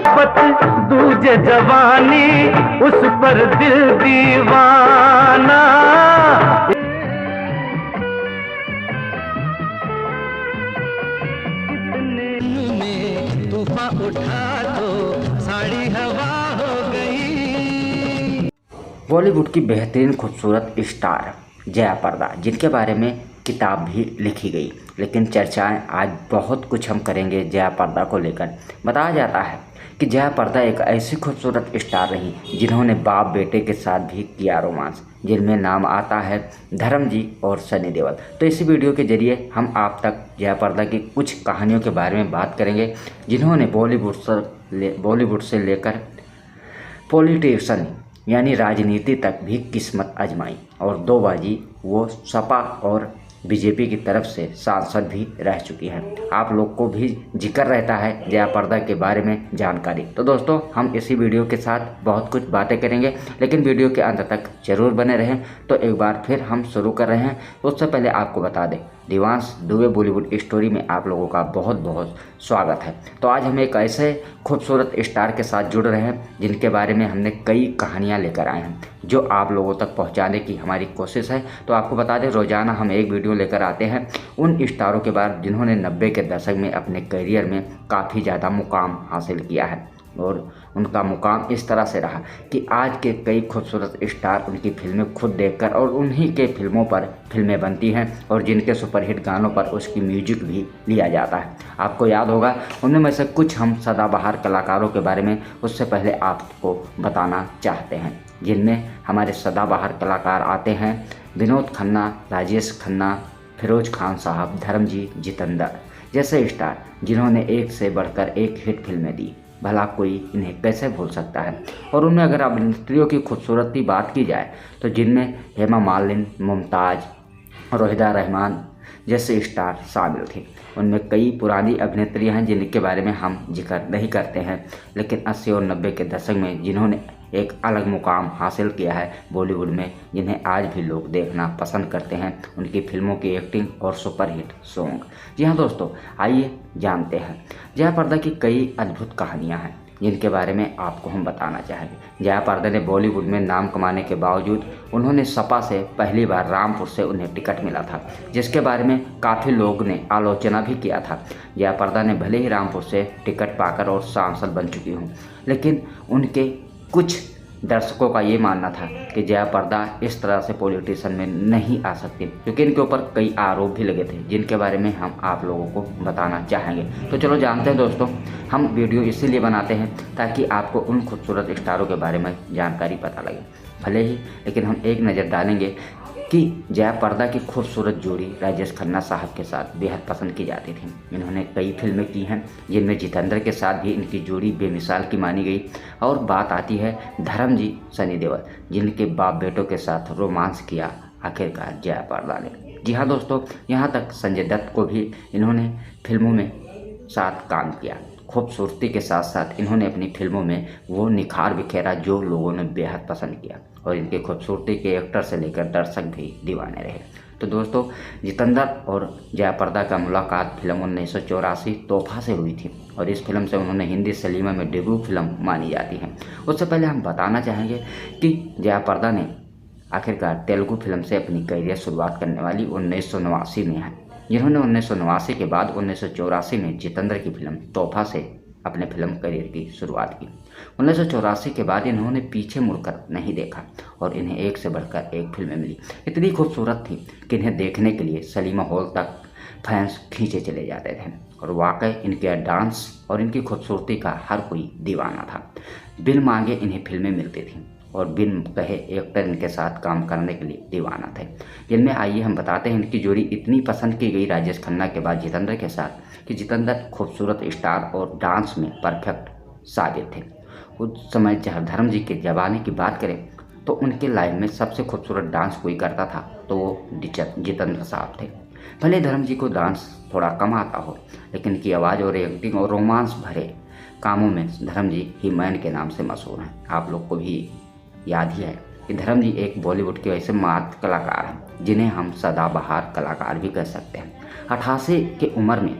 मोहब्बत दूजे जवानी, उस पर दिल दीवाना। में तूफान उठा तो साड़ी हवा हो गई। बॉलीवुड की बेहतरीन खूबसूरत स्टार जया प्रदा, जिनके बारे में किताब भी लिखी गई, लेकिन चर्चाएं आज बहुत कुछ हम करेंगे जया प्रदा को लेकर। बताया जाता है कि जया प्रदा एक ऐसी खूबसूरत स्टार रही जिन्होंने बाप बेटे के साथ भी किया रोमांस, जिनमें नाम आता है धर्म जी और सनी देओल। तो इस वीडियो के जरिए हम आप तक जया प्रदा की कुछ कहानियों के बारे में बात करेंगे, जिन्होंने बॉलीवुड से लेकर पॉलिटिशियन यानी राजनीति तक भी किस्मत आजमाई, और 2 बाजी वो सपा और बीजेपी की तरफ से सांसद भी रह चुकी हैं। आप लोग को भी जिक्र रहता है जया प्रदा के बारे में जानकारी। तो दोस्तों, हम इसी वीडियो के साथ बहुत कुछ बातें करेंगे, लेकिन वीडियो के अंत तक जरूर बने रहें। तो एक बार फिर हम शुरू कर रहे हैं। उससे पहले आपको बता दें, दिवांश दुबे बॉलीवुड स्टोरी में आप लोगों का बहुत बहुत स्वागत है। तो आज हम एक ऐसे खूबसूरत स्टार के साथ जुड़ रहे हैं जिनके बारे में हमने कई कहानियां लेकर आए हैं, जो आप लोगों तक पहुंचाने की हमारी कोशिश है। तो आपको बता दें, रोजाना हम एक वीडियो लेकर आते हैं उन स्टारों के बारे जिन्होंने 90 के दशक में अपने करियर में काफ़ी ज़्यादा मुकाम हासिल किया है, और उनका मुकाम इस तरह से रहा कि आज के कई खूबसूरत स्टार उनकी फिल्में खुद देखकर और उन्हीं के फिल्मों पर फिल्में बनती हैं, और जिनके सुपरहिट गानों पर उसकी म्यूजिक भी लिया जाता है। आपको याद होगा, उनमें में से कुछ हम सदाबहार कलाकारों के बारे में उससे पहले आपको बताना चाहते हैं, जिनमें हमारे सदाबहार कलाकार आते हैं विनोद खन्ना, राजेश खन्ना, फिरोज खान साहब, धर्म जी, जितेंद्र जैसे स्टार, जिन्होंने एक से बढ़कर एक हिट फिल्में दी। भला कोई इन्हें कैसे भूल सकता है। और उनमें अगर अभिनेत्रियों की खूबसूरती बात की जाए तो जिनमें हेमा मालिनी, मुमताज़, रोहिदा रहमान जैसे स्टार शामिल थे। उनमें कई पुरानी अभिनेत्रियां हैं जिनके बारे में हम जिक्र नहीं करते हैं, लेकिन 80 और 90 के दशक में जिन्होंने एक अलग मुकाम हासिल किया है बॉलीवुड में, जिन्हें आज भी लोग देखना पसंद करते हैं, उनकी फिल्मों की एक्टिंग और सुपरहिट सॉन्ग। जी हाँ दोस्तों, आइए जानते हैं। जया प्रदा की कई अद्भुत कहानियाँ हैं जिनके बारे में आपको हम बताना चाहेंगे। जया प्रदा ने बॉलीवुड में नाम कमाने के बावजूद उन्होंने सपा से पहली बार रामपुर से उन्हें टिकट मिला था, जिसके बारे में काफ़ी लोग ने आलोचना भी किया था। जया प्रदा ने भले ही रामपुर से टिकट पाकर और सांसद बन चुकी हूँ, लेकिन उनके कुछ दर्शकों का ये मानना था कि जया प्रदा इस तरह से पॉलिटिशियन में नहीं आ सकती, क्योंकि इनके ऊपर कई आरोप भी लगे थे, जिनके बारे में हम आप लोगों को बताना चाहेंगे। तो चलो जानते हैं दोस्तों, हम वीडियो इसीलिए बनाते हैं ताकि आपको उन खूबसूरत स्टारों के बारे में जानकारी पता लगे भले ही, लेकिन हम एक नज़र डालेंगे कि जया प्रदा की खूबसूरत जोड़ी राजेश खन्ना साहब के साथ बेहद पसंद की जाती थी। इन्होंने कई फिल्में की हैं, जिनमें जितेंद्र के साथ भी इनकी जोड़ी बेमिसाल की मानी गई। और बात आती है धर्म जी, सनी देओल, जिनके बाप बेटों के साथ रोमांस किया आखिरकार जया प्रदा ने। जी हाँ दोस्तों, यहाँ तक संजय दत्त को भी इन्होंने फिल्मों में साथ काम किया। खूबसूरती के साथ साथ इन्होंने अपनी फिल्मों में वो निखार बिखेरा जो लोगों ने बेहद पसंद किया, और इनकी खूबसूरती के एक्टर से लेकर दर्शक भी दीवाने रहे। तो दोस्तों, जितेंद्र और जया प्रदा का मुलाकात फिल्म 1984 तोहफा से हुई थी, और इस फिल्म से उन्होंने हिंदी सिनेमा में डेब्यू फिल्म मानी जाती है। उससे पहले हम बताना चाहेंगे कि जया प्रदा ने आखिरकार तेलुगु फिल्म से अपनी करियर शुरुआत करने वाली 1989 में है, जिन्होंने 1989 के बाद 1984 में जितेंद्र की फिल्म तोहफा से अपने फिल्म करियर की शुरुआत की। 1984 के बाद इन्होंने पीछे मुड़कर नहीं देखा, और इन्हें एक से बढ़कर एक फिल्में मिली। इतनी खूबसूरत थी कि इन्हें देखने के लिए सलीमा हॉल तक फैंस खींचे चले जाते थे, और वाकई इनके डांस और इनकी खूबसूरती का हर कोई दीवाना था। बिन मांगे इन्हें फिल्में मिलती थीं, और बिन कहे एक्टर इनके साथ काम करने के लिए दीवाना थे। जिनमें आइए हम बताते हैं, इनकी जोड़ी इतनी पसंद की गई राजेश खन्ना के बाद जितेंद्र के साथ कि जितेंद्र खूबसूरत स्टार और डांस में परफेक्ट साबित थे। उस समय जहाँ धर्म जी के जमाने की बात करें तो उनके लाइन में सबसे खूबसूरत डांस कोई करता था तो वो जितेंद्र साहब थे। भले धर्म जी को डांस थोड़ा कम आता हो, लेकिन इनकी आवाज़ और एक्टिंग और रोमांस भरे कामों में धर्म जी ही मैन के नाम से मशहूर हैं। आप लोग को भी याद ही है कि धर्म जी एक बॉलीवुड के ऐसे मात कलाकार हैं जिन्हें हम सदाबहार कलाकार भी कह सकते हैं। 88 की उम्र में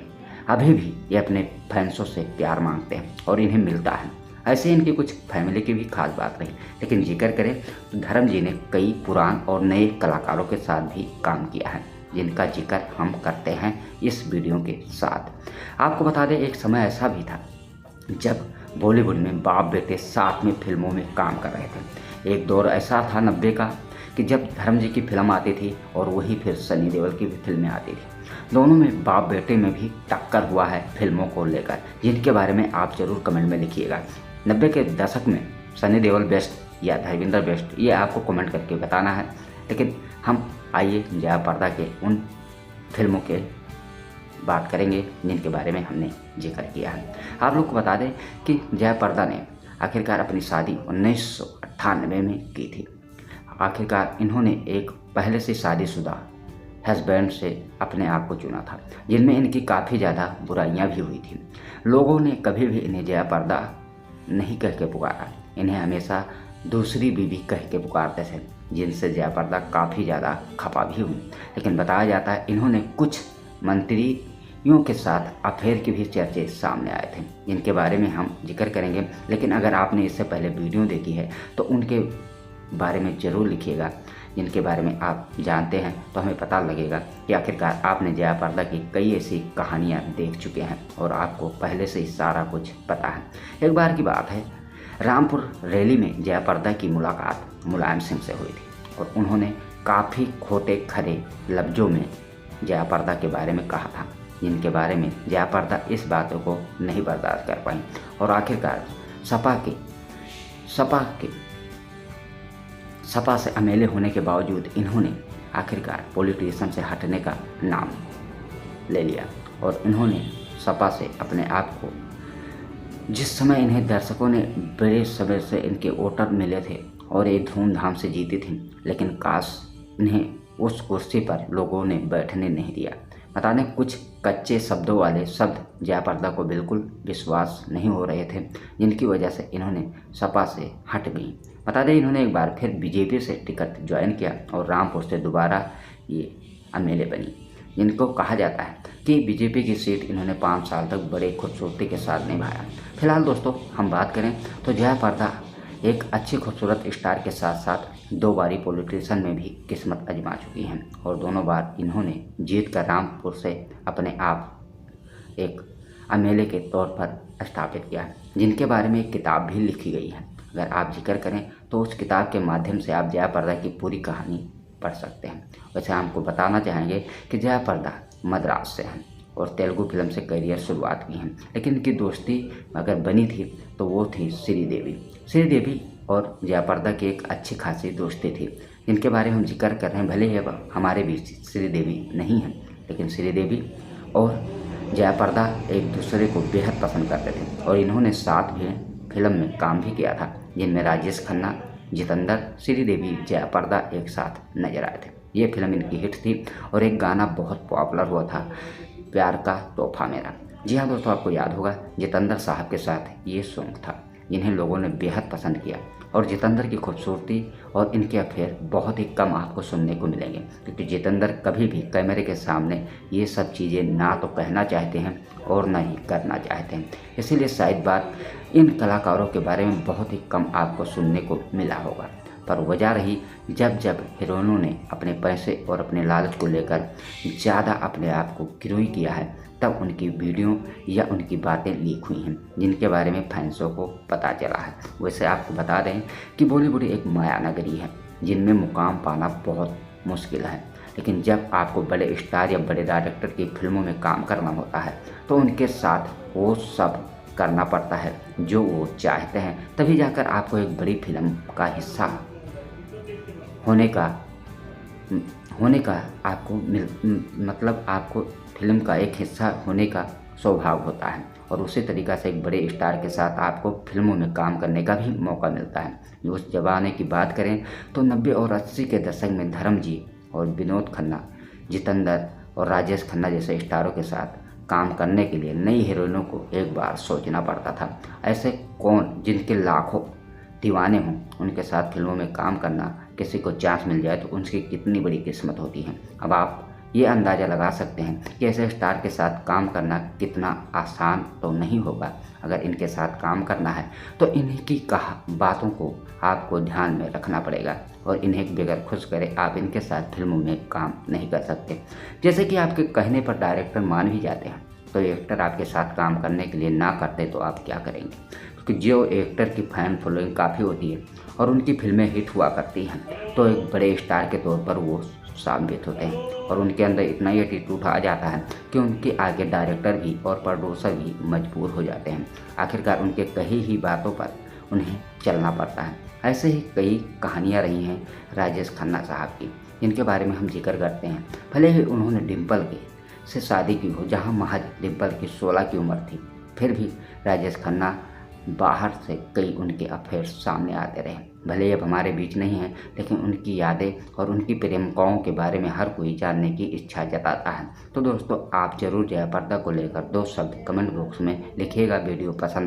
अभी भी ये अपने फैंसों से प्यार मांगते हैं और इन्हें मिलता है। ऐसे इनकी कुछ फैमिली की भी खास बात रही। लेकिन जिक्र करें तो धर्म जी ने कई पुरान और नए कलाकारों के साथ भी काम किया है, जिनका जिक्र हम करते हैं इस वीडियो के साथ। आपको बता दें, एक समय ऐसा भी था जब बॉलीवुड में बाप बेटे साथ में फिल्मों में काम कर रहे थे। एक दौर ऐसा था 90 का कि जब धर्म जी की फिल्म आती थी और वही फिर सनी देओल की भी फिल्में आती थी। दोनों में बाप बेटे में भी टक्कर हुआ है फिल्मों को लेकर, जिनके बारे में आप ज़रूर कमेंट में लिखिएगा। 90 के दशक में सनी देओल बेस्ट या धर्मेंद्र बेस्ट, ये आपको कमेंट करके बताना है। लेकिन हम आइए जया पर्दा के उन फिल्मों के बात करेंगे जिनके बारे में हमने जिक्र किया है। आप लोग को बता दें कि जया पर्दा ने आखिरकार अपनी शादी 1998 में की थी। आखिरकार इन्होंने एक पहले से शादीशुदा हस्बैंड से अपने आप को चुना था, जिनमें इनकी काफ़ी ज़्यादा बुराइयां भी हुई थी। लोगों ने कभी भी इन्हें जया पर्दा नहीं कह के पुकारा, इन्हें हमेशा दूसरी बीवी कह के पुकारते थे, जिनसे जया पर्दा काफ़ी ज़्यादा खपा भी हुई। लेकिन बताया जाता है इन्होंने कुछ मंत्रियों के साथ अफेयर के भी चर्चे सामने आए थे, जिनके बारे में हम जिक्र करेंगे। लेकिन अगर आपने इससे पहले वीडियो देखी है तो उनके बारे में ज़रूर लिखिएगा, जिनके बारे में आप जानते हैं, तो हमें पता लगेगा कि आखिरकार आपने जया पर्दा की कई ऐसी कहानियाँ देख चुके हैं और आपको पहले से ही सारा कुछ पता है। एक बार की बात है, रामपुर रैली में जया पर्दा की मुलाकात मुलायम सिंह से हुई थी और उन्होंने काफ़ी खोटे खरे लफ्ज़ों में जया पर्दा के बारे में कहा था, जिनके बारे में जया पर्दा इस बातों को नहीं बर्दाश्त कर पाई और आखिरकार सपा से एमएलए होने के बावजूद इन्होंने आखिरकार पॉलिटिशियन से हटने का नाम ले लिया और इन्होंने सपा से अपने आप को, जिस समय इन्हें दर्शकों ने बड़े समय से इनके वोटर मिले थे और ये धूमधाम से जीती थी, लेकिन काश इन्हें उस कुर्सी पर लोगों ने बैठने नहीं दिया। बता दें, कुछ कच्चे शब्दों वाले शब्द जया पर्दा को बिल्कुल विश्वास नहीं हो रहे थे, जिनकी वजह से इन्होंने सपा से हट गई। बता दें, इन्होंने एक बार फिर बीजेपी से टिकट ज्वाइन किया और रामपुर से दोबारा ये एमएलए बनी, जिनको कहा जाता है कि बीजेपी की सीट इन्होंने 5 साल तक बड़े खूबसूरती के साथ निभाया। फिलहाल दोस्तों हम बात करें तो जया पर्दा एक अच्छी खूबसूरत स्टार के साथ साथ 2 बारी पॉलिटिशियन में भी किस्मत आजमा चुकी हैं और दोनों बार इन्होंने जीत कर रामपुर से अपने आप एक एमएलए के तौर पर स्थापित किया, जिनके बारे में एक किताब भी लिखी गई है। अगर आप जिक्र करें तो उस किताब के माध्यम से आप जया पर्दा की पूरी कहानी पढ़ सकते हैं। वैसे हमको बताना चाहेंगे कि जया पर्दा मद्रास से हैं और तेलुगु फिल्म से करियर शुरुआत की हैं, लेकिन इनकी दोस्ती अगर बनी थी तो वो थी श्रीदेवी और जया पर्दा की एक अच्छी खासी दोस्ती थी, जिनके बारे में हम जिक्र कर रहे हैं। भले ही अब हमारे बीच श्रीदेवी नहीं है, लेकिन श्रीदेवी और जया पर्दा एक दूसरे को बेहद पसंद करते थे और इन्होंने साथ भी फिल्म में काम भी किया था, जिनमें राजेश खन्ना, जितेंद्र, श्रीदेवी, जया पर्दा एक साथ नजर आए थे। ये फिल्म इनकी हिट थी और एक गाना बहुत पॉपुलर हुआ था, प्यार का तोहफा मेरा। जी हाँ दोस्तों, आपको याद होगा जितेंद्र साहब के साथ ये सॉन्ग था, जिन्हें लोगों ने बेहद पसंद किया और जितेंद्र की खूबसूरती और इनके अफेयर बहुत ही कम आपको सुनने को मिलेंगे, क्योंकि जितेंद्र कभी भी कैमरे के सामने ये सब चीज़ें ना तो कहना चाहते हैं और ना ही करना चाहते हैं। इसीलिए शायद बात इन कलाकारों के बारे में बहुत ही कम आपको सुनने को मिला होगा। पर वजह रही जब हीरोइनों ने अपने पैसे और अपने लालच को लेकर ज़्यादा अपने आप को गिरोही किया है, तब उनकी वीडियो या उनकी बातें लीक हुई हैं, जिनके बारे में फैंसों को पता चला है। वैसे आपको बता दें कि बॉलीवुड एक माया नगरी है, जिनमें मुकाम पाना बहुत मुश्किल है, लेकिन जब आपको बड़े स्टार या बड़े डायरेक्टर की फिल्मों में काम करना होता है तो उनके साथ वो सब करना पड़ता है जो वो चाहते हैं, तभी जाकर आपको एक बड़ी फिल्म का हिस्सा होने का आपको मतलब आपको फिल्म का एक हिस्सा होने का सौभाग्य होता है और उसी तरीक़ा से एक बड़े स्टार के साथ आपको फिल्मों में काम करने का भी मौका मिलता है। उस ज़माने की बात करें तो 90 और 80 के दशक में धर्म जी और विनोद खन्ना, जितेंद्र और राजेश खन्ना जैसे स्टारों के साथ काम करने के लिए नई हीरोइनों को एक बार सोचना पड़ता था। ऐसे कौन जिनके लाखों दीवाने हों, उनके साथ फिल्मों में काम करना, किसी को चांस मिल जाए तो उनकी कितनी बड़ी किस्मत होती है। अब आप ये अंदाज़ा लगा सकते हैं कि ऐसे स्टार के साथ काम करना कितना आसान तो नहीं होगा। अगर इनके साथ काम करना है तो इन्हीं की बातों को आपको ध्यान में रखना पड़ेगा और इन्हें बगैर खुश करे आप इनके साथ फिल्मों में काम नहीं कर सकते। जैसे कि आपके कहने पर डायरेक्टर मान भी जाते हैं तो एक्टर आपके साथ काम करने के लिए ना करते तो आप क्या करेंगे? क्योंकि जो एक्टर की फैन फॉलोइंग काफ़ी होती है और उनकी फिल्में हिट हुआ करती हैं तो एक बड़े स्टार के तौर पर वो साबित होते हैं और उनके अंदर इतना ही एटीट्यूड आ जाता है कि उनके आगे डायरेक्टर भी और प्रोड्यूसर भी मजबूर हो जाते हैं। आखिरकार उनके कही ही बातों पर उन्हें चलना पड़ता है। ऐसे ही कई कहानियाँ रही हैं राजेश खन्ना साहब की, जिनके बारे में हम जिक्र करते हैं। भले ही उन्होंने डिम्पल से शादी की हो, जहाँ महज डिम्पल की 16 की उम्र थी, फिर भी राजेश खन्ना बाहर से कई उनके अफेयर सामने आते रहे। भले अब हमारे बीच नहीं हैं, लेकिन उनकी यादें और उनकी प्रेमिकाओं के बारे में हर कोई जानने की इच्छा जताता है। तो दोस्तों, आप जरूर जया पर्दा को लेकर 2 शब्द कमेंट बॉक्स में लिखिएगा। वीडियो पसंद